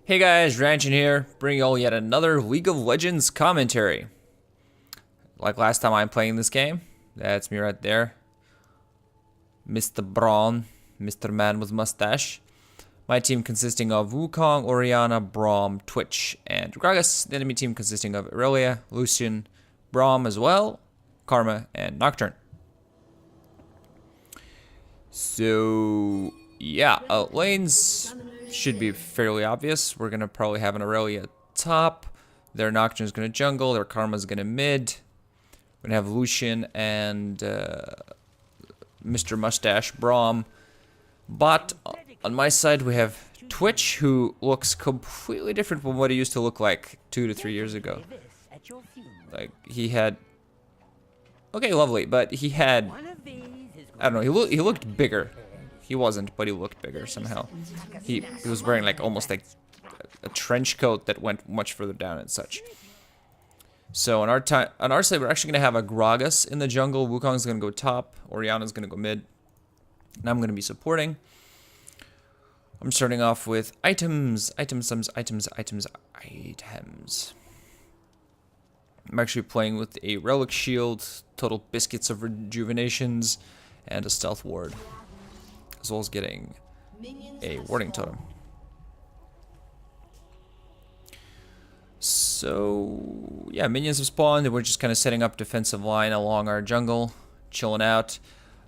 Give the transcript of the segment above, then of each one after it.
Hey guys, Ranchin here, bringing y'all yet another League of Legends commentary. Like last time I'm playing this game, that's me right there. Mr. Braum, Mr. Man with Mustache. My team consisting of Wukong, Orianna, Braum, Twitch, and Gragas. The enemy team consisting of Irelia, Lucian, Braum as well, Karma, and Nocturne. So, yeah, lanes should be fairly obvious. We're going to probably have an Irelia top. Their Nocturne's going to jungle. Their Karma's going to mid. We're going to have Lucian and Mr. Mustache, Braum. But on my side, we have Twitch, who looks completely different from what he used to look like 2 to 3 years ago. Like, he had... Okay, lovely, but he had... I don't know, he looked bigger. He wasn't, but he looked bigger somehow. He was wearing like almost like a trench coat that went much further down and such. So on our side, we're actually gonna have a Gragas in the jungle. Wukong's gonna go top. Orianna's gonna go mid. And I'm gonna be supporting. I'm starting off with items. I'm actually playing with a relic shield, total biscuits of rejuvenations, and a stealth ward, as well as getting a warding totem. So, yeah, minions have spawned, and we're just kind of setting up defensive line along our jungle, chilling out.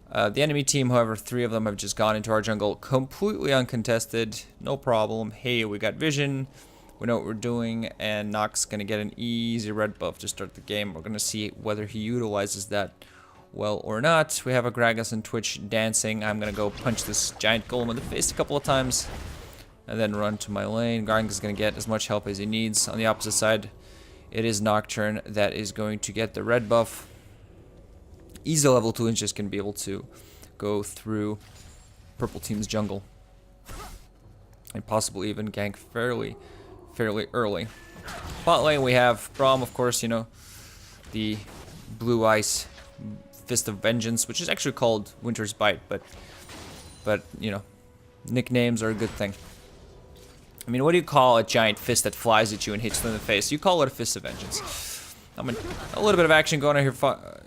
The enemy team, however, 3 of them have just gone into our jungle completely uncontested, no problem. Hey, we got vision, we know what we're doing, and Nox going to get an easy red buff to start the game. We're going to see whether he utilizes that well or not. We have a Gragas and Twitch dancing. I'm gonna go punch this giant golem in the face a couple of times and then run to my lane. Gragas is gonna get as much help as he needs. On the opposite side, it is Nocturne that is going to get the red buff. Easy level 2 is just gonna be able to go through purple team's jungle and possibly even gank fairly early. Bot lane we have Braum, of course, you know, the blue ice Fist of Vengeance, which is actually called Winter's Bite, but you know, nicknames are a good thing. I mean, what do you call a giant fist that flies at you and hits you in the face? You call it a Fist of Vengeance. A little bit of action going on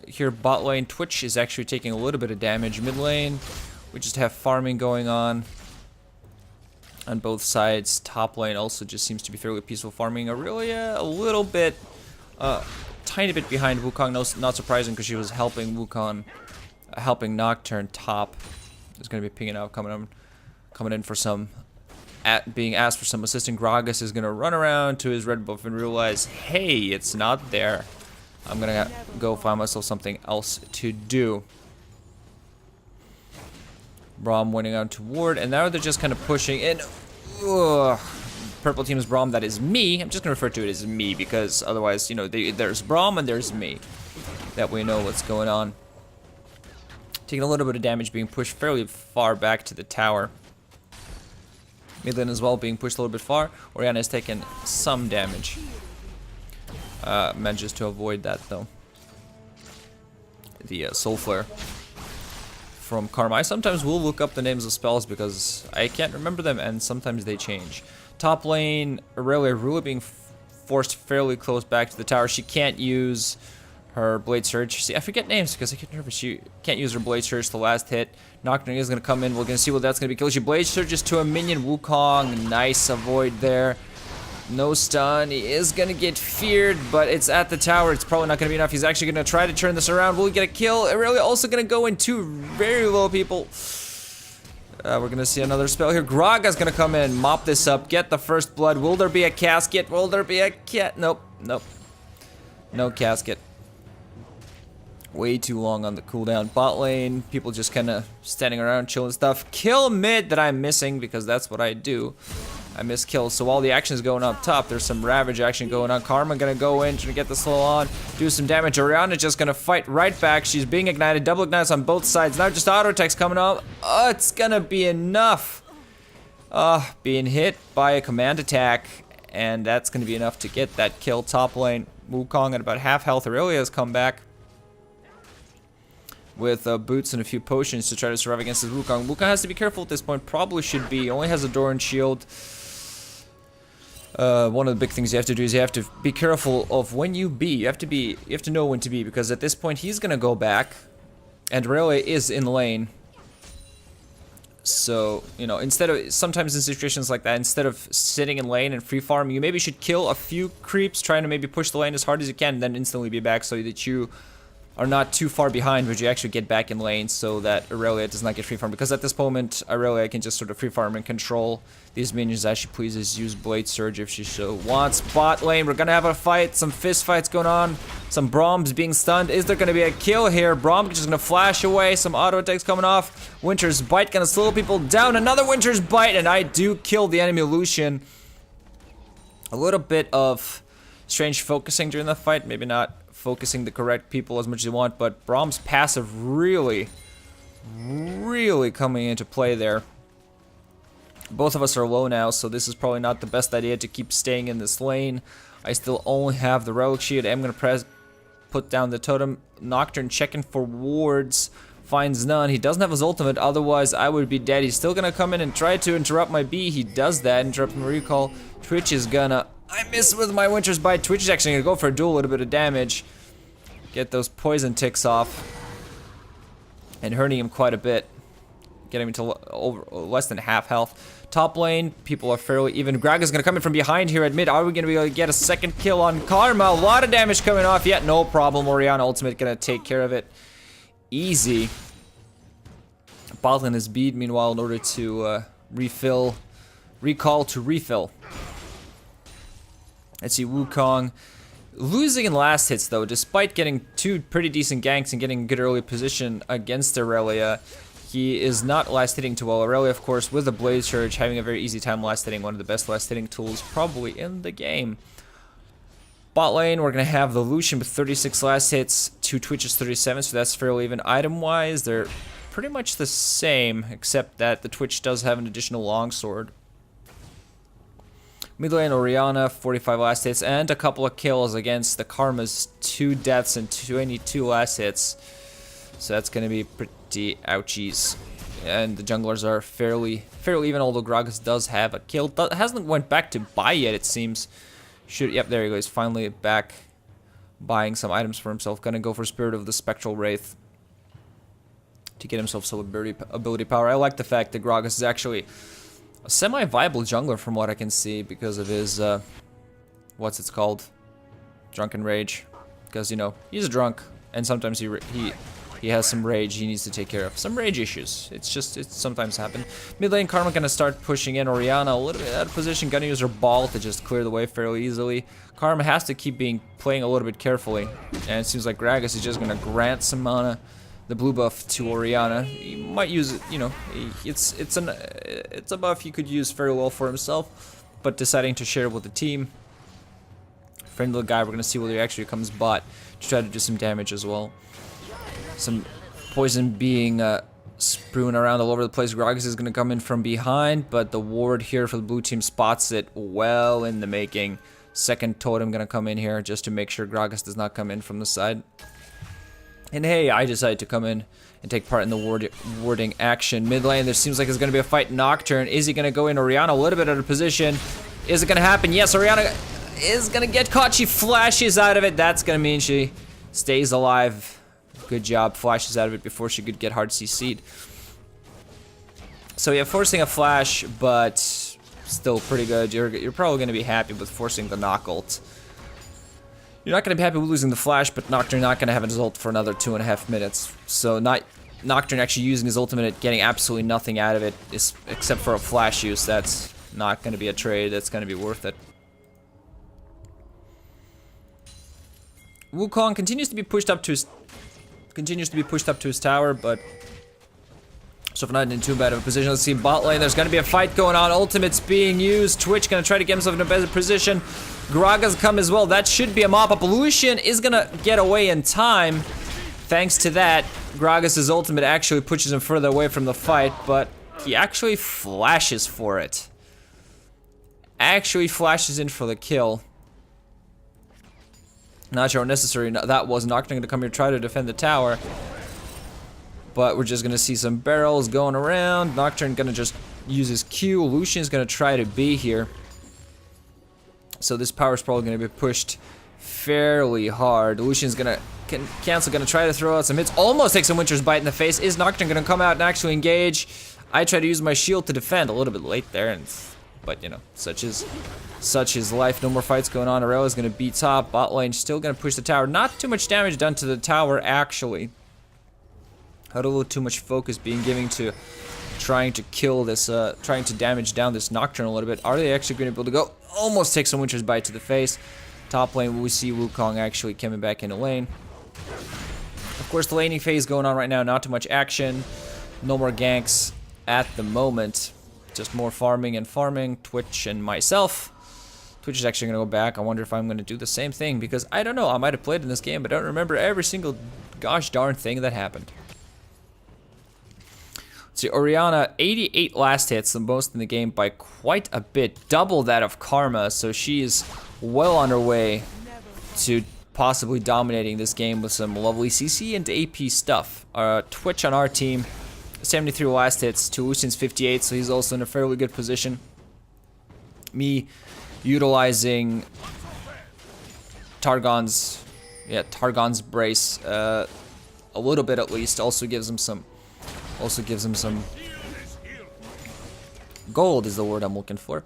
here. Bot lane, Twitch is actually taking a little bit of damage. Mid lane, we just have farming going on both sides. Top lane also just seems to be fairly peaceful farming. Irelia a little bit, tiny bit behind Wukong, not surprising because she was helping Wukong, helping Nocturne top. There's going to be pinging out, coming in for some, being asked for some assistant. Gragas is going to run around to his red buff and realize, hey, it's not there. I'm going to go find myself something else to do. Braum winning out to ward, and now they're just kind of pushing in. Ugh. Purple team's Braum, that is me. I'm just going to refer to it as me because otherwise, you know, there's Braum and there's me. That we know what's going on. Taking a little bit of damage, being pushed fairly far back to the tower. Mid lane as well, being pushed a little bit far. Orianna has taken some damage. Manages to avoid that though. The Soul Flare from Karma. I sometimes will look up the names of spells because I can't remember them and sometimes they change. Top lane, Irelia really being forced fairly close back to the tower. She can't use her Blade Surge. See, I forget names because I get nervous. She can't use her Blade Surge the last hit. Nocturne is going to come in. We're going to see what that's going to be. Kills. She Blade Surges to a minion. Wukong, nice avoid there. No stun. He is going to get feared, but it's at the tower. It's probably not going to be enough. He's actually going to try to turn this around. Will he get a kill? Irelia also going to go in 2 very low people. We're going to see another spell here. Graga's going to come in, mop this up, get the first blood. Will there be a casket? Will there be a cat? Nope, nope. No casket. Way too long on the cooldown. Bot lane, people just kind of standing around chilling stuff. Kill mid that I'm missing because that's what I do. I miss kills. So while the action is going up top, there's some Ravage action going on. Karma gonna go in to get the slow on, do some damage. Orianna just gonna fight right back. She's being ignited, double ignites on both sides. Now just auto attacks coming up. Oh, it's gonna be enough. Being hit by a command attack, and that's gonna be enough to get that kill. Top lane, Wukong at about half health. Irelia has come back with boots and a few potions to try to survive against this Wukong. Wukong has to be careful at this point. Probably should be. Only has a Doran shield. One of the big things you have to do is you have to be careful of when you B. You have to know when to B, because at this point he's gonna go back, and Railway is in lane. So, you know, sometimes in situations like that, instead of sitting in lane and free farm, you maybe should kill a few creeps, trying to maybe push the lane as hard as you can, and then instantly be back so that you are not too far behind, but you actually get back in lane so that Aurelia does not get free farm. Because at this moment, Aurelia can just sort of free farm and control these minions as she pleases, use Blade Surge if she so wants. Bot lane, we're gonna have a fight, some fist fights going on, some Braum's being stunned. Is there gonna be a kill here? Braum just gonna flash away, some auto attacks coming off. Winter's Bite gonna slow people down, another Winter's Bite, and I do kill the enemy Lucian. A little bit of strange focusing during the fight, maybe not focusing the correct people as much as you want, but Braum's passive really coming into play there. Both of us are low now, so this is probably not the best idea to keep staying in this lane. I still only have the Relic Shield. I'm gonna put down the totem. Nocturne checking for wards, finds none. He doesn't have his ultimate, otherwise I would be dead. He's still gonna come in and try to interrupt my B. He does that, interrupt my recall. Twitch is gonna... I miss with my Winter's Bite. Twitch is actually gonna go for a duel, a little bit of damage. Get those poison ticks off. And hurting him quite a bit. Getting him to less than half health. Top lane, people are fairly even. Gragas gonna come in from behind here at mid. Are we gonna be able to get a second kill on Karma? A lot of damage coming off yet. No problem. Orianna ultimate gonna take care of it. Easy. Botlane is beat meanwhile in order to refill. Recall to refill. Let's see, Wukong losing in last hits though, despite getting two pretty decent ganks and getting a good early position against Aurelia. He is not last hitting too well. Aurelia, of course, with the Blade Surge, having a very easy time last hitting, one of the best last hitting tools probably in the game. Bot lane, we're gonna have the Lucian with 36 last hits, 2 Twitches 37, so that's fairly even. Item-wise, they're pretty much the same, except that the Twitch does have an additional longsword. Mid lane, Orianna, 45 last hits, and a couple of kills against the Karma's 2 deaths and 22 last hits. So that's going to be pretty ouchies. And the junglers are fairly even, although Gragas does have a kill. Hasn't went back to buy yet, it seems. Yep, there he goes. Finally back buying some items for himself. Gonna go for Spirit of the Spectral Wraith to get himself some ability power. I like the fact that Gragas is actually a semi-viable jungler from what I can see because of his, what's it's called? Drunken Rage. Because, you know, he's a drunk, and sometimes he has some rage he needs to take care of. Some rage issues. It's sometimes happen. Mid lane, Karma gonna start pushing in. Orianna a little bit out of position, gonna use her ball to just clear the way fairly easily. Karma has to keep playing a little bit carefully. And it seems like Gragas is just gonna grant some mana, the blue buff to Orianna. He might use it, you know, it's a buff he could use very well for himself, but deciding to share it with the team. Friend little guy, we're gonna see whether he actually comes bot to try to do some damage as well. Some poison being sprewing around all over the place. Gragas is gonna come in from behind, but the ward here for the blue team spots it well in the making. Second totem gonna come in here just to make sure Gragas does not come in from the side. And hey, I decided to come in and take part in the warding action. Mid lane, there seems like there's going to be a fight. Nocturne, is he going to go in? Orianna a little bit out of position. Is it going to happen? Yes, Orianna is going to get caught. She flashes out of it. That's going to mean she stays alive. Good job. Flashes out of it before she could get hard CC'd. So yeah, forcing a flash, but still pretty good. You're probably going to be happy with forcing the knock ult. You're not going to be happy with losing the flash, but Nocturne not going to have his ult for another 2.5 minutes. So Nocturne actually using his ultimate and getting absolutely nothing out of it, except for a flash use. That's not going to be a trade that's going to be worth it. Wukong continues to be pushed up to his tower, but so far not in too bad of a position. Let's see bot lane. There's going to be a fight going on. Ultimate's being used. Twitch going to try to get himself in a better position. Gragas come as well. That should be a mop-up. Lucian is going to get away in time. Thanks to that, Gragas' ultimate actually pushes him further away from the fight, but he actually flashes for it. Actually flashes in for the kill. Not sure how necessary that was. Nocturne going to come here try to defend the tower. But we're just going to see some barrels going around. Nocturne going to just use his Q. Lucian's going to try to be here. So this power is probably going to be pushed fairly hard. Lucian's gonna cancel, gonna try to throw out some hits. Almost takes a Winter's Bite in the face. Is Nocturne gonna come out and actually engage? I try to use my shield to defend. A little bit late there, but you know, such is life. No more fights going on. Aurella's gonna beat top. Bot lane still gonna push the tower. Not too much damage done to the tower actually. Had a little too much focus being given to trying to kill this, trying to damage down this Nocturne a little bit. Are they actually gonna be able to go? Almost takes a Winter's Bite to the face. Top lane, we see Wukong actually coming back into lane. Of course, the laning phase going on right now. Not too much action. No more ganks at the moment. Just more farming and farming. Twitch and myself. Twitch is actually going to go back. I wonder if I'm going to do the same thing because I don't know. I might have played in this game, but I don't remember every single gosh darn thing that happened. Let's see, Orianna, 88 last hits, the most in the game by quite a bit. Double that of Karma, so she is well on her way to possibly dominating this game with some lovely CC and AP stuff. Twitch on our team, 73 last hits to Lucian's 58, so he's also in a fairly good position. Me utilizing Targon's brace a little bit at least, also gives him some gold is the word I'm looking for.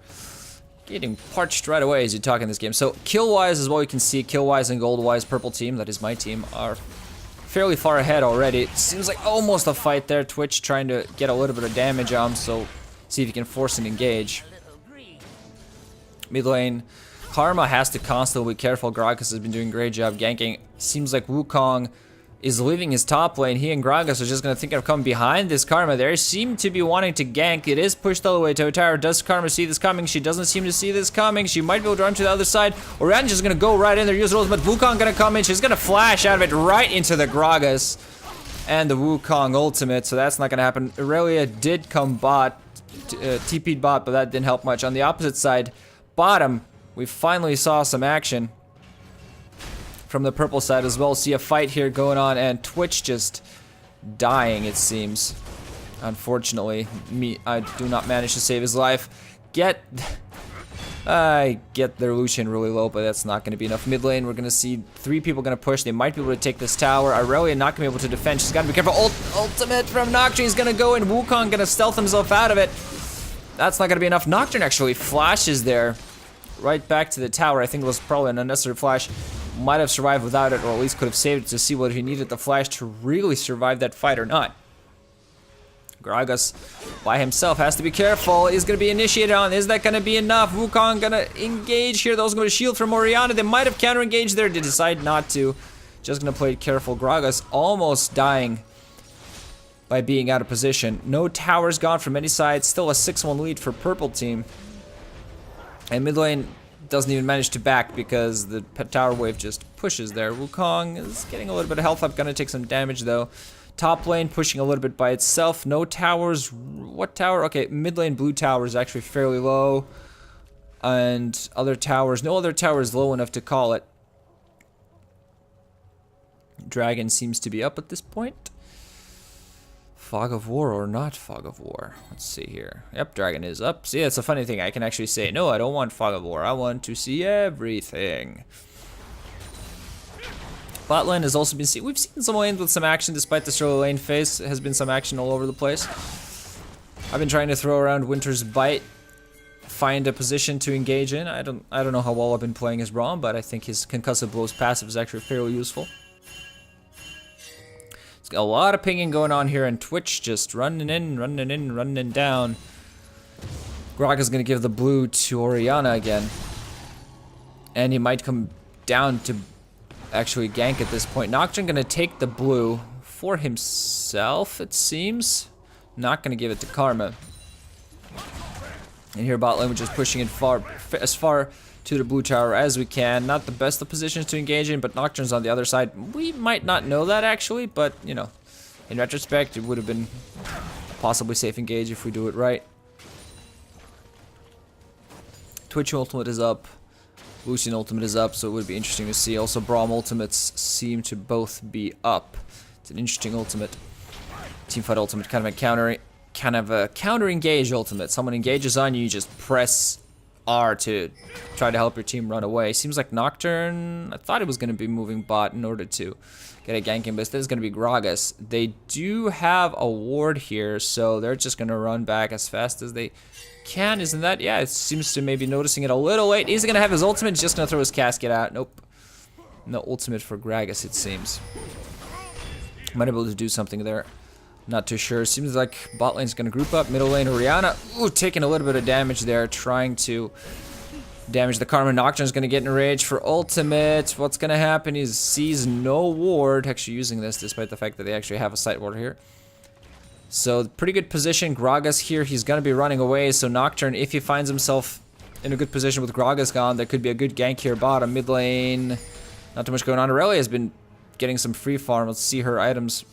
Getting parched right away as you talk in this game. So kill-wise is what we can see. Kill-wise and gold-wise, purple team, that is my team, are fairly far ahead already. It seems like almost a fight there. Twitch trying to get a little bit of damage on him, so see if you can force an engage. Mid lane, Karma has to constantly be careful. Gragas has been doing a great job ganking. Seems like Wukong is leaving his top lane. He and Gragas are just going to think of coming behind this Karma. They seem to be wanting to gank. It is pushed all the way to a tower. Does Karma see this coming? She doesn't seem to see this coming. She might be able to run to the other side. Orianna's just going to go right in there, use rolls, but Wukong going to come in. She's going to flash out of it right into the Gragas and the Wukong ultimate, so that's not going to happen. Aurelia did come bot, TP'd bot, but that didn't help much. On the opposite side, bottom, we finally saw some action from the purple side as well. See a fight here going on, and Twitch just dying, it seems. Unfortunately, I do not manage to save his life. I get their Lucian really low, but that's not going to be enough. Mid lane, we're going to see 3 people going to push. They might be able to take this tower. Aurelia not going to be able to defend. She's got to be careful. Ultimate from Nocturne is going to go in. Wukong going to stealth himself out of it. That's not going to be enough. Nocturne actually flashes there right back to the tower. I think it was probably an unnecessary flash. Might have survived without it, or at least could have saved it to see whether he needed the flash to really survive that fight or not. Gragas by himself has to be careful. He's going to be initiated on. Is that going to be enough? Wukong going to engage here. Those going to shield from Orianna. They might have counter-engaged there. They decide not to. Just going to play it careful. Gragas almost dying by being out of position. No towers gone from any side. Still a 6-1 lead for purple team. And mid lane doesn't even manage to back because the tower wave just pushes there. Wukong is getting a little bit of health up. Going to take some damage though. Top lane pushing a little bit by itself. No towers. What tower? Okay, mid lane blue tower is actually fairly low. And other towers. No other tower is low enough to call it. Dragon seems to be up at this point. Fog of War or not Fog of War? Let's see here. Yep, Dragon is up. See, that's a funny thing. I can actually say, no, I don't want Fog of War. I want to see everything. Bot lane has also been seen. We've seen some lanes with some action despite the early lane phase. Has been some action all over the place. I've been trying to throw around Winter's Bite, find a position to engage in. I don't know how well I've been playing as Braum, but I think his concussive blows passive is actually fairly useful. It's got a lot of pinging going on here, and Twitch just running in, running down. Grog is going to give the blue to Orianna again. And he might come down to actually gank at this point. Nocturne going to take the blue for himself, it seems. Not going to give it to Karma. And here bot lane, we're just pushing it as far to the blue tower as we can. Not the best of positions to engage in, but Nocturne's on the other side. We might not know that actually, but you know, in retrospect, it would have been possibly safe engage if we do it right. Twitch ultimate is up. Lucian ultimate is up, so it would be interesting to see. Also, Braum ultimates seem to both be up. It's an interesting ultimate. Teamfight ultimate, kind of a counter engage ultimate. Someone engages on you, you just press R to try to help your team run away. Seems like Nocturne, I thought it was going to be moving bot in order to get a ganking, but instead it's going to be Gragas. They do have a ward here, so they're just going to run back as fast as they can. Isn't that? Yeah, it seems to maybe noticing it a little late. Is he going to have his ultimate? He's just going to throw his casket out. Nope. No ultimate for Gragas, it seems. Might be able to do something there. Not too sure. Seems like bot lane's going to group up. Middle lane, Orianna. Ooh, taking a little bit of damage there. Trying to damage the Karma. Nocturne's going to get enraged for ultimate. What's going to happen? He sees no ward. Actually using this despite the fact that they actually have a sight ward here. So pretty good position. Gragas here. He's going to be running away. So Nocturne, if he finds himself in a good position with Gragas gone, there could be a good gank here bottom. Mid lane. Not too much going on. Aurelia has been getting some free farm. Let's see her items.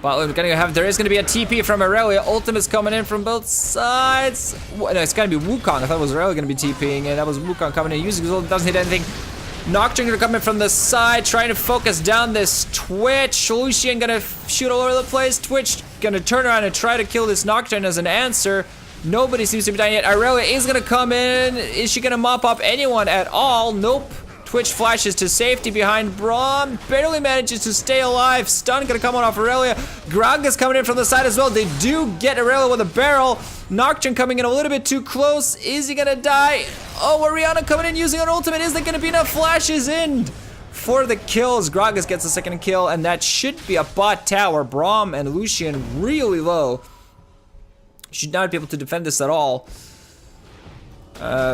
Bot lane, there is going to be a TP from Aurelia. Ultimate's coming in from both sides. No, it's going to be Wukong. I thought it was Aurelia going to be TPing, and that was Wukong coming in. Using his ult, doesn't hit anything. Nocturne going to come in from the side, trying to focus down this Twitch. Lucian going to shoot all over the place. Twitch going to turn around and try to kill this Nocturne as an answer. Nobody seems to be dying yet. Aurelia is going to come in. Is she going to mop up anyone at all? Nope. Twitch flashes to safety behind Braum. Barely manages to stay alive. Stun gonna come on off Aurelia. Gragas coming in from the side as well. They do get Aurelia with a barrel. Nocturne coming in a little bit too close. Is he gonna die? Oh, Orianna coming in using an ultimate. Is there gonna be enough flashes in for the kills? Gragas gets a second kill, and that should be a bot tower. Braum and Lucian really low. Should not be able to defend this at all.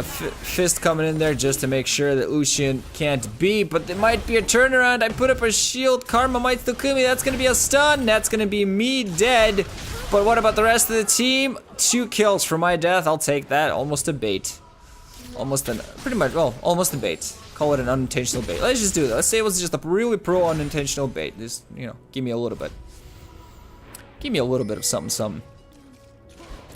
Fist coming in there just to make sure that Lucian can't beat, but there might be a turnaround. I put up a shield. Karma might still kill me. That's going to be a stun. That's going to be me dead. But what about the rest of the team? 2 kills for my death. I'll take that. Almost a bait. Almost a bait. Call it an unintentional bait. Let's just do that. Let's say it was just a really pro unintentional bait. Just, you know, give me a little bit. Give me a little bit of something.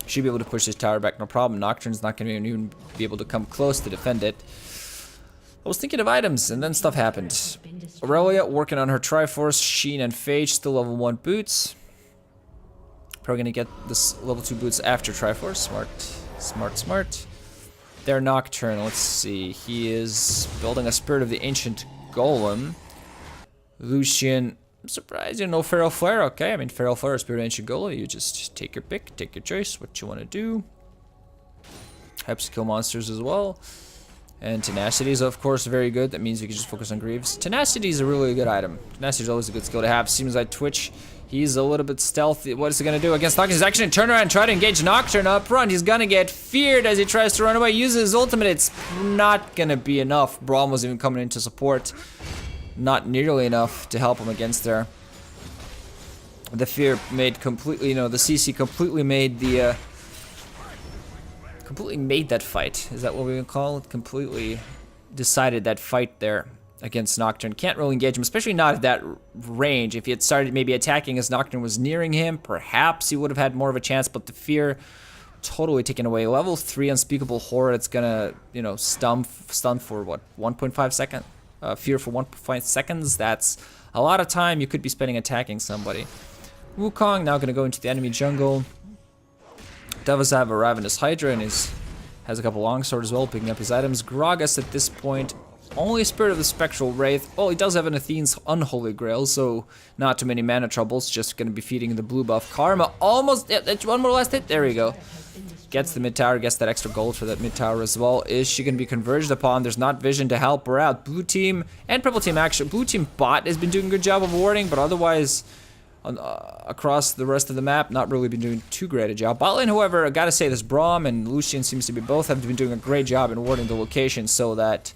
Should be able to push this tower back, no problem. Nocturne's not going to even be able to come close to defend it. I was thinking of items, and then stuff happened. Aurelia working on her Triforce. Sheen and Phage still level 1 boots. Probably going to get this level 2 boots after Triforce. Smart. Their Nocturne, let's see. He is building a Spirit of the Ancient Golem. Lucian... I'm surprised you know Feral Flare. Okay, I mean Feral Flare is Spirit Ancient Golem. You just take your pick, take your choice, what you want to do. Helps to kill monsters as well. And Tenacity is of course very good. That means you can just focus on Greaves. Tenacity is a really good item. Tenacity is always a good skill to have. Seems like Twitch, he's a little bit stealthy. What is he gonna do against Nocturne? He's actually gonna turn around and try to engage Nocturne up front. He's gonna get feared as he tries to run away. Uses his ultimate. It's not gonna be enough. Braum was even coming in to support. Not nearly enough to help him against there. The fear made completely, the CC completely made the, completely made that fight. Is that what we would call it? Completely decided that fight there against Nocturne. Can't really engage him, especially not at that range. If he had started maybe attacking as Nocturne was nearing him, perhaps he would have had more of a chance, but the fear totally taken away. Level 3 Unspeakable Horror, it's gonna, stun for what, 1.5 seconds? Fear for 1.5 seconds. That's a lot of time you could be spending attacking somebody. Wukong now going to go into the enemy jungle. Does have a Ravenous Hydra and has a couple longsword as well, picking up his items. Gragas at this point, only Spirit of the Spectral Wraith. Well, he does have an Athene's Unholy Grail, so not too many mana troubles. Just going to be feeding the blue buff. Karma almost, that's one more last hit. There we go. Gets the mid tower, gets that extra gold for that mid tower as well. Is she going to be converged upon? There's not vision to help her out. Blue team and purple team actually. Blue team bot has been doing a good job of warding, but otherwise across the rest of the map, not really been doing too great a job. Bot lane, however, I gotta say this, Braum and Lucian seems to be both have been doing a great job in warding the location so that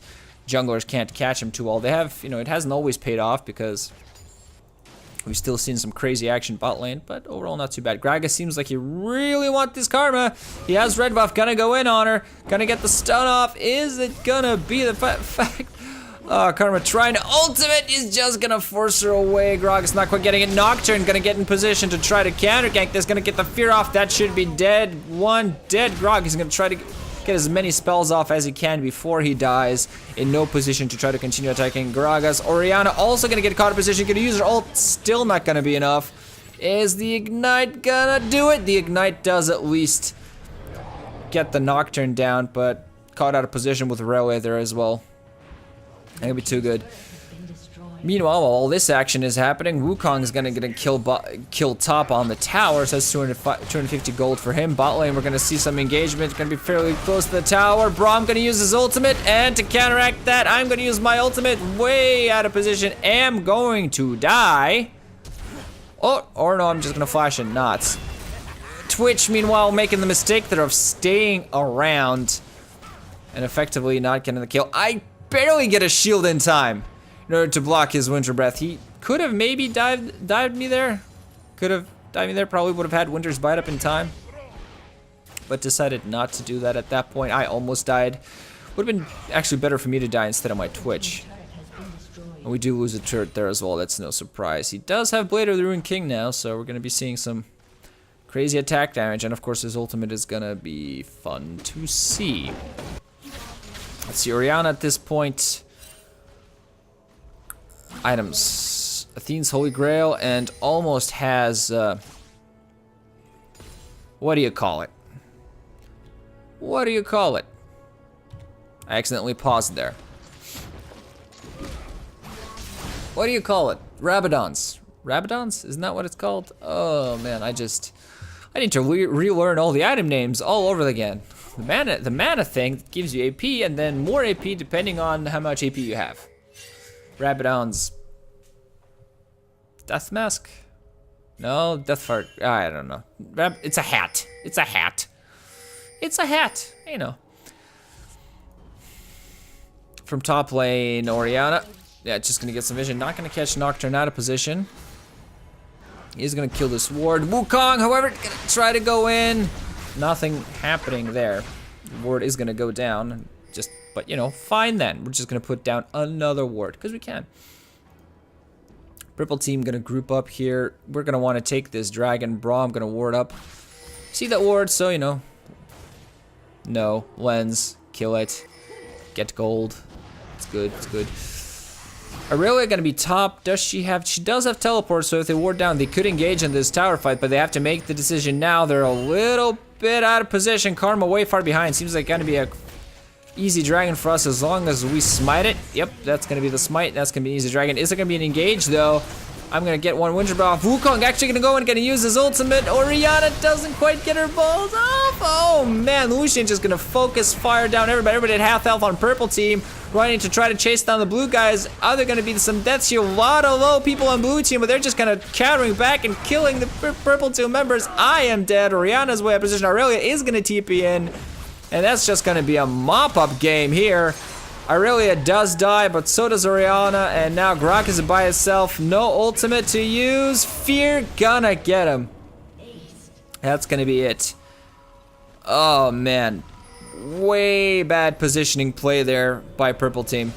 junglers can't catch him too well. They have, it hasn't always paid off because we've still seen some crazy action bot lane, but overall not too bad. Gragas seems like he really wants this Karma. He has red buff, gonna go in on her, gonna get the stun off. Is it gonna be the fact? Karma trying to ultimate, he's just gonna force her away. Gragas not quite getting it. Nocturne gonna get in position to try to counter gank this, gonna get the fear off. That should be dead. One dead. Gragas is gonna try to get as many spells off as he can before he dies. In no position to try to continue attacking Gragas. Orianna also gonna get caught in position, gonna use her ult, still not gonna be enough. Is the Ignite gonna do it? The Ignite does at least get the Nocturne down, but caught out of position with Railway there as well. Ain't gonna be too good. Meanwhile, while all this action is happening, Wukong is gonna get a kill top on the tower, so that's 250 gold for him. Bot lane, we're gonna see some engagement. It's gonna be fairly close to the tower. Braum gonna use his ultimate, and to counteract that, I'm gonna use my ultimate. Way out of position, am going to die. Oh, or no, I'm just gonna flash and not. Twitch, meanwhile, making the mistake there of staying around and effectively not getting the kill. I barely get a shield in time in order to block his Winter Breath. He could have maybe dived me there. Could have dived me there, probably would have had Winter's Bite up in time. But decided not to do that at that point. I almost died. Would have been actually better for me to die instead of my Twitch. And we do lose a turret there as well, that's no surprise. He does have Blade of the Ruined King now, so we're going to be seeing some crazy attack damage. And of course his ultimate is going to be fun to see. Let's see, Orianna at this point. Items. Athene's Holy Grail, and almost has, what do you call it? What do you call it? I accidentally paused there. What do you call it? Rabadons. Rabadons? Isn't that what it's called? Oh man, I need to relearn all the item names all over again. The mana thing gives you AP and then more AP depending on how much AP you have. Rabadon's Death Mask? No, Death Fart. I don't know. It's a hat. It's a hat. It's a hat. You know. From top lane, Orianna. Yeah, just gonna get some vision. Not gonna catch Nocturne out of position. He's gonna kill this ward. Wukong, however, gonna try to go in. Nothing happening there. The ward is gonna go down. But you know, fine then. We're just gonna put down another ward because we can. Purple team gonna group up here. We're gonna want to take this dragon. Braum gonna ward up. See that ward? So you know. No lens. Kill it. Get gold. It's good. It's good. Aurelia gonna be top. Does she have? She does have teleport. So if they ward down, they could engage in this tower fight. But they have to make the decision now. They're a little bit out of position. Karma way far behind. Seems like gonna be a easy dragon for us as long as we smite it. Yep, that's gonna be the smite. That's gonna be an easy dragon. Is it gonna be an engage though? I'm gonna get one Winter Breath off. Wukong actually gonna go and gonna use his ultimate. Orianna doesn't quite get her balls off. Oh man, Lucian just gonna focus fire down everybody. Everybody at half health on purple team, running to try to chase down the blue guys. Are there gonna be some deaths here? A lot of low people on blue team, but they're just kind of countering back and killing the purple team members. I am dead. Orianna's way out of position. Aurelia is gonna TP in. And that's just gonna be a mop-up game here. Aurelia does die, but so does Orianna, and now Grok is by himself. No ultimate to use. Fear gonna get him. That's gonna be it. Oh man. Way bad positioning play there by purple team.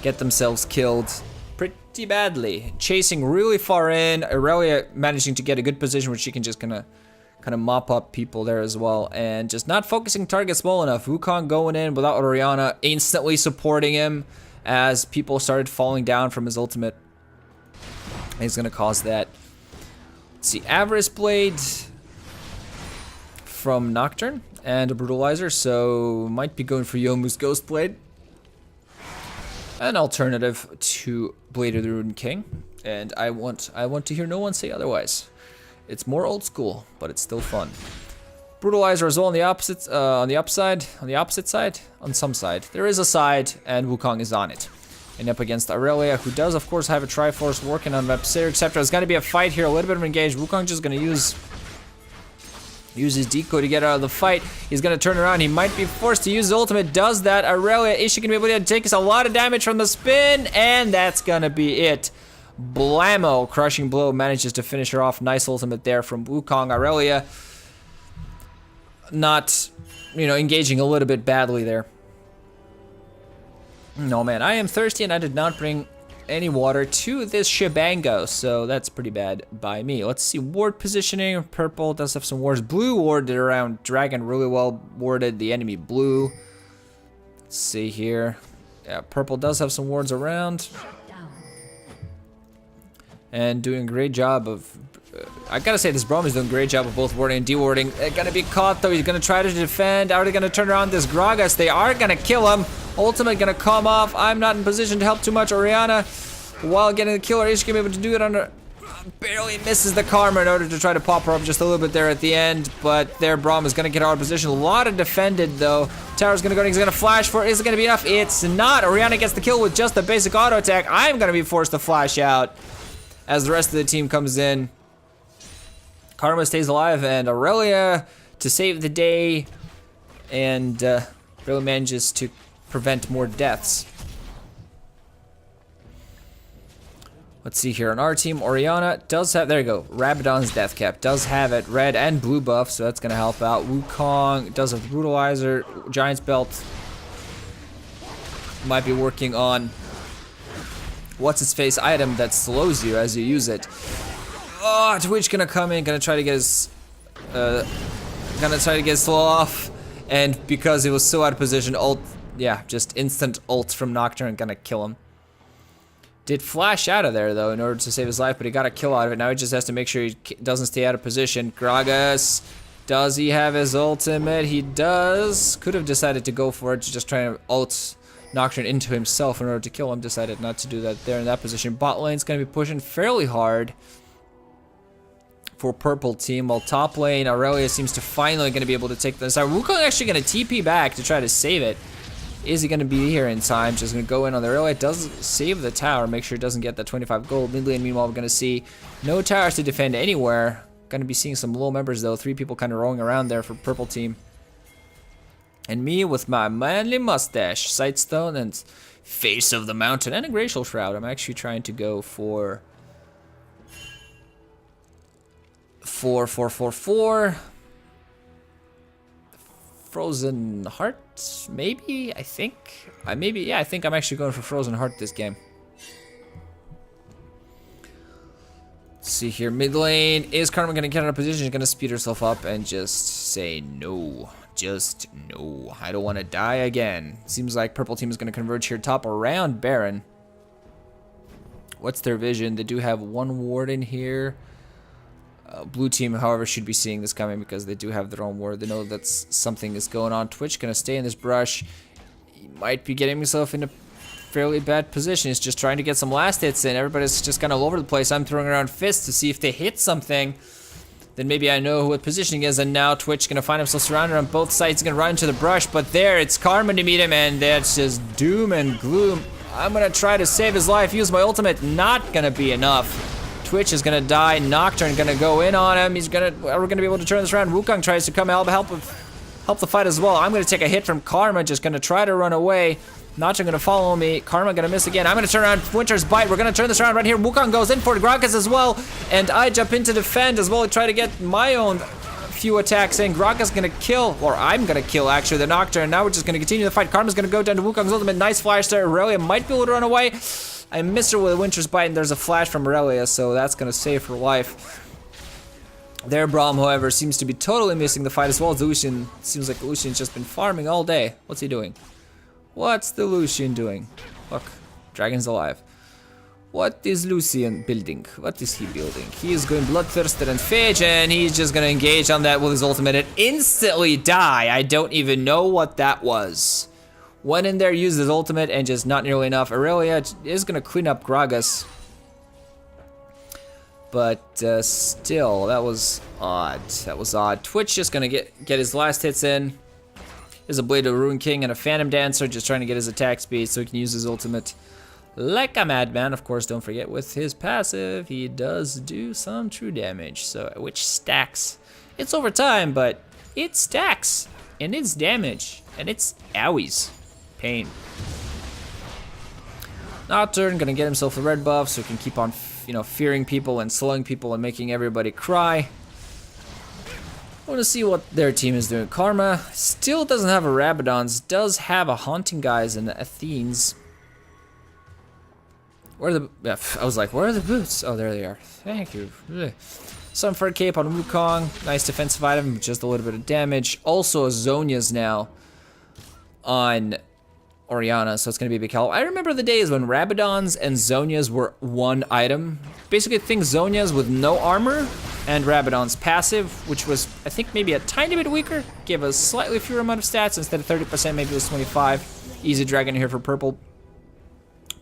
Get themselves killed pretty badly. Chasing really far in. Aurelia managing to get a good position where she can just kind of mop up people there as well, and just not focusing target small enough. Wukong going in without Orianna, instantly supporting him as people started falling down from his ultimate. He's gonna cause that. Let's see, Avarice Blade from Nocturne and a Brutalizer, so might be going for Yomu's Ghost Blade. An alternative to Blade of the Ruined King, and I want to hear no one say otherwise. It's more old school, but it's still fun. Brutalizer as well on the opposite, on the opposite side, on some side. There is a side, and Wukong is on it. And up against Aurelia, who does of course have a Triforce working on Vepsir, except there's gonna be a fight here, a little bit of engage. Wukong just gonna use his decoy to get out of the fight. He's gonna turn around, he might be forced to use his ultimate, does that. Aurelia, is she gonna be able to take us a lot of damage from the spin? And that's gonna be it. Blammo, crushing blow, manages to finish her off. Nice ultimate there from Wukong. Aurelia not, you know, engaging a little bit badly there. No man, I am thirsty and I did not bring any water to this shebango, so that's pretty bad by me. Let's see, ward positioning. Purple does have some wards. Blue warded around Dragon really well, warded the enemy blue. Let's see here. Yeah, purple does have some wards around. And doing a great job of I gotta say, this Braum is doing a great job of both warding and de-warding. Gonna be caught though. He's gonna try to defend. Are they gonna turn around this Gragas? They are gonna kill him. Ultimate gonna come off. I'm not in position to help too much. Oriana, while getting the kill, is gonna be able to do it under. Barely misses the Karma in order to try to pop her up just a little bit there at the end. But there, Braum is gonna get out of position. A lot of defended though. Tower's gonna go. He's gonna flash for it. Is it gonna be enough? It's not. Oriana gets the kill with just the basic auto attack. I'm gonna be forced to flash out as the rest of the team comes in. Karma stays alive, and Aurelia to save the day, and really manages to prevent more deaths. Let's see here. On our team, Oriana does have, there you go, Rabadon's Death Cap. Does have it, red and blue buff, so that's going to help out. Wukong does have Brutalizer. Giant's Belt might be working on what's-its-face item that slows you as you use it. Oh, Twitch gonna come in, gonna try to get his slow off, and because he was so out of position, ult, yeah, just instant ult from Nocturne, gonna kill him. Did flash out of there though in order to save his life, but he got a kill out of it. Now he just has to make sure he doesn't stay out of position. Gragas, does he have his ultimate? He does. Could have decided to go for it, to just try to ult Nocturne into himself in order to kill him. Decided not to do that there in that position. Bot lane's gonna be pushing fairly hard for purple team, while top lane Aurelia seems to finally gonna be able to take this out. Wukong actually gonna TP back to try to save it. Is he gonna be here in time? Just gonna go in on the Aurelia. Does save the tower, make sure it doesn't get that 25 gold. Mid lane, meanwhile, we're gonna see no towers to defend anywhere. Gonna be seeing some low members though. 3 people kind of rolling around there for purple team. And me with my manly mustache, Sightstone, and Face of the Mountain, and a Glacial Shroud. I'm actually trying to go for 4. Frozen Heart, maybe? I think. I think I'm actually going for Frozen Heart this game. Let's see here. Mid lane. Is Karma going to get out of position? She's going to speed herself up and just say no. Just no. I don't want to die again. Seems like purple team is going to converge here top around Baron. What's their vision? They do have 1 warden here. Blue team, however, should be seeing this coming because they do have their own ward. They know that something is going on. Twitch gonna stay in this brush. He might be getting himself in a fairly bad position. He's just trying to get some last hits in. Everybody's just kind of all over the place. I'm throwing around fists to see if they hit something. Then maybe I know what positioning is. And now Twitch gonna find himself surrounded on both sides. He's gonna run into the brush, but there it's Karma to meet him, and that's just doom and gloom. I'm gonna try to save his life. Use my ultimate. Not gonna be enough. Twitch is gonna die. Nocturne gonna go in on him. We're gonna be able to turn this around. Wukong tries to come help the fight as well. I'm gonna take a hit from Karma. Just gonna try to run away. Nocturne gonna follow me. Karma gonna miss again. I'm gonna turn around. Winter's Bite. We're gonna turn this around right here. Wukong goes in for the Gragas as well, and I jump in to defend as well. Try to get my own few attacks in. Gragas gonna kill, or I'm gonna kill actually the Nocturne. Now we're just gonna continue the fight. Karma's gonna go down to Wukong's ultimate. Nice flash there. Aurelia might be able to run away. I missed her with a Winter's Bite, and there's a flash from Aurelia, so that's going to save her life. There, Braum, however, seems to be totally missing the fight, as well as Lucian. Seems like Lucian's just been farming all day. What's he doing? What's the Lucian doing? Look, dragon's alive. What is Lucian building? What is he building? He is going Bloodthirster and Phage, and he's just going to engage on that with his ultimate and instantly die. I don't even know what that was. Went in there, used his ultimate, and just not nearly enough. Aurelia is going to clean up Gragas. But still, that was odd. That was odd. Twitch just going to get his last hits in. There's a Blade of Ruin King and a Phantom Dancer, just trying to get his attack speed so he can use his ultimate like a madman. Of course, don't forget with his passive, he does do some true damage, so which stacks. It's over time, but it stacks, and it's damage, and it's owies. Pain. Nocturne gonna get himself a red buff so he can keep on, fearing people and slowing people and making everybody cry. I want to see what their team is doing. Karma still doesn't have a Rabadon's, does have a Haunting Guys and Athenes. Where are the? I was like, where are the boots? Oh, there they are. Thank you. Sunfire Cape on Wukong. Nice defensive item, just a little bit of damage. Also, Zhonya's now on Orianna, so it's going to be a big help. I remember the days when Rabadons and Zhonya's were one item. Basically, think Zhonya's with no armor and Rabadon's passive, which was, I think, maybe a tiny bit weaker. Gave a slightly fewer amount of stats. Instead of 30%, maybe it was 25. Easy dragon here for purple.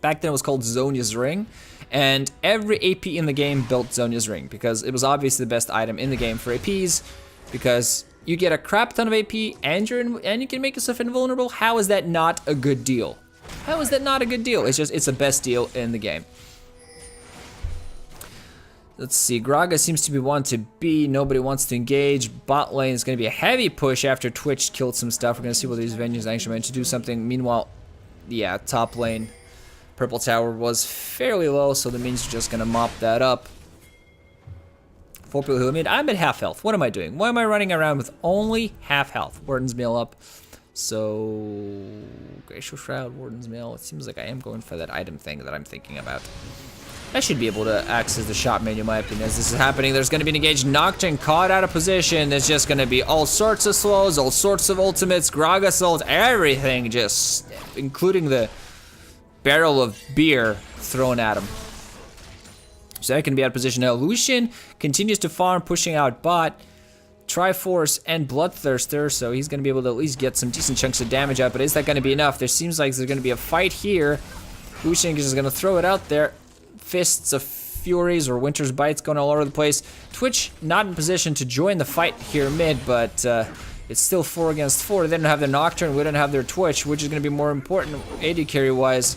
Back then, it was called Zhonya's Ring. And every AP in the game built Zhonya's Ring because it was obviously the best item in the game for APs because you get a crap ton of AP and you can make yourself invulnerable. How is that not a good deal? How is that not a good deal? It's the best deal in the game. Let's see, Graga seems to be one to B. Nobody wants to engage. Bot lane is going to be a heavy push after Twitch killed some stuff. We're going to see whether these venues actually managed to do something. Meanwhile, yeah, top lane, purple tower was fairly low, so the minions are just going to mop that up. 4 people who I'm at half health. What am I doing? Why am I running around with only half health? Warden's Mail up. So, Glacial Shroud, Warden's Mail. It seems like I am going for that item thing that I'm thinking about. I should be able to access the shop menu, in my opinion. As this is happening, there's going to be an engaged Nocturne caught out of position. There's just going to be all sorts of slows, all sorts of ultimates, Gragas ult, everything just, including the barrel of beer thrown at him. So that can be out of position now. Lucian continues to farm, pushing out bot, Triforce, and Bloodthirster, so he's going to be able to at least get some decent chunks of damage out, but is that going to be enough? There seems like there's going to be a fight here. Lucian is going to throw it out there. Fists of Furies or Winter's Bites going all over the place. Twitch not in position to join the fight here mid, but it's still 4 against 4. They don't have their Nocturne, we don't have their Twitch, which is going to be more important AD carry-wise.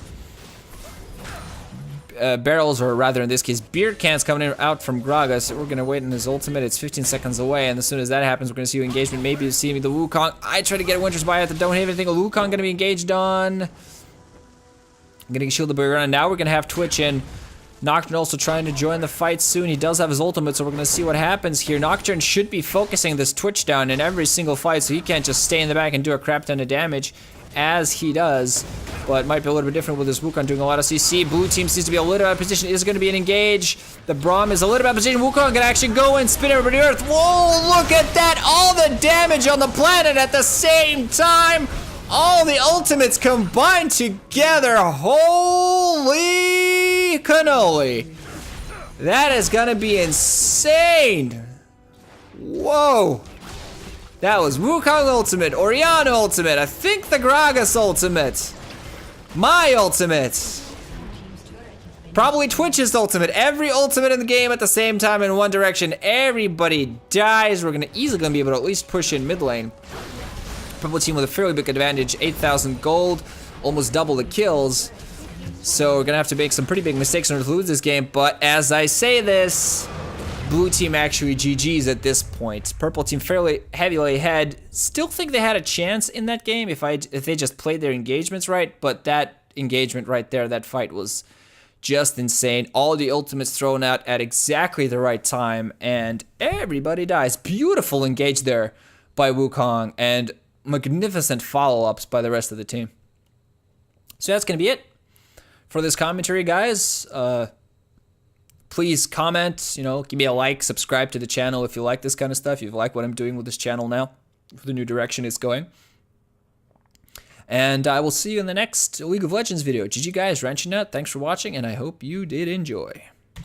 Barrels, or rather in this case, beer cans coming out from Gragas. So we're going to wait on his ultimate. It's 15 seconds away, and as soon as that happens, we're going to see you engagement. Maybe you see the Wukong. I try to get a Winter's Bite, I don't have anything. A Wukong going to be engaged on. I'm going to shield the beer around. Now we're going to have Twitch in. Nocturne also trying to join the fight soon. He does have his ultimate, so we're going to see what happens here. Nocturne should be focusing this Twitch down in every single fight, so he can't just stay in the back and do a crap ton of damage, as he does. But it might be a little bit different with this Wukong doing a lot of CC. Blue team seems to be a little out of position. Is going to be an engage. The Braum is a little out of position. Wukong can actually go and spin over the earth. Whoa, look at that. All the damage on the planet at the same time. All the ultimates combined together. Holy cannoli. That is going to be insane. Whoa. That was Wukong ultimate, Orianna ultimate, I think the Gragas ultimate, my ultimate, probably Twitch's ultimate, every ultimate in the game at the same time in one direction. Everybody dies. We're easily gonna be able to at least push in mid lane. Purple team with a fairly big advantage, 8,000 gold, almost double the kills. So we're gonna have to make some pretty big mistakes in order to lose this game, but as I say this, blue team actually GG's at this point. Purple team fairly heavily ahead. Still think they had a chance in that game if they just played their engagements right, but that engagement right there, that fight was just insane. All the ultimates thrown out at exactly the right time, and everybody dies. Beautiful engage there by Wukong, and magnificent follow-ups by the rest of the team. So that's gonna be it for this commentary, guys. Please comment, give me a like, subscribe to the channel if you like this kind of stuff, if you like what I'm doing with this channel now, for the new direction it's going. And I will see you in the next League of Legends video. GG guys, Ranching Nut, thanks for watching, and I hope you did enjoy.